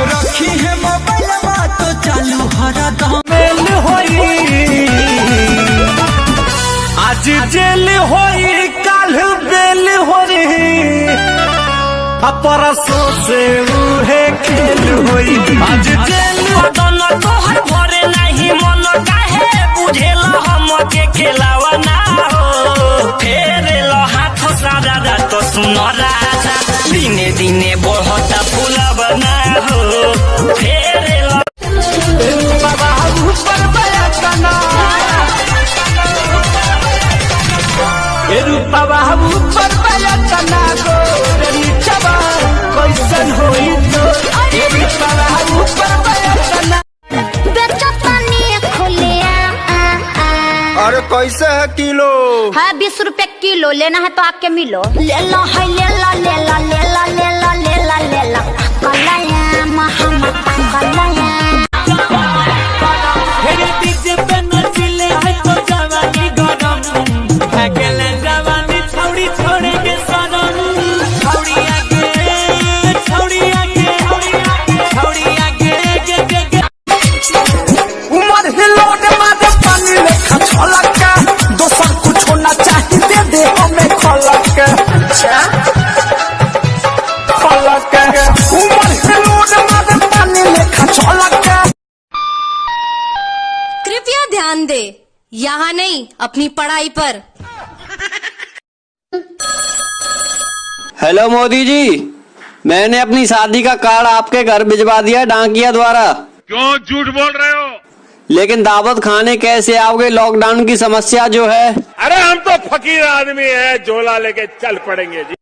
रखी है मोबाइल तो चालू हरदम मेल होई आज जेल होई काल बेल होई परसों से उहे खेल होई आज जेल बदन तोहर भरे नहीं मन काहे बुझेला हम के खेलावा ना हो फेरे लो हाथ सारा रात सुन राजा दिने दिने बढ़ता फूला बना हो फेरे लो बाबा ऊपर बया कना बाबा ऊपर बया कना गोरे निचवा कैसन होई तो बाबा ऊपर बया कना अरे कैसे है किलो है 20 रुपए किलो लेना है तो आके मिलो ले लो है ले ला ले ला ले ला ले ला ले ला ले ला कलाया मोहम्मद कलाया हेरे डीजे पे नचले है तो जवानी गरम अकेले जवानी छोड़ी छोड़ेंगे सनम छोड़ी आगे गे उमर हिलोड मारे पानी लेखा छलक दोसर कुछ होना चाहिए दे दे हमें खलक खलक उमर हिलोड मारे पानी लेखा छलक। कृपया ध्यान दे यहाँ नहीं अपनी पढ़ाई पर। हेलो मोदी जी, मैंने अपनी शादी का कार्ड आपके घर भिजवा दिया डाकिया द्वारा। क्यों झूठ बोल रहे हो? लेकिन दावत खाने कैसे आओगे, लॉकडाउन की समस्या जो है। अरे हम तो फकीर आदमी है, झोला लेके चल पड़ेंगे जी।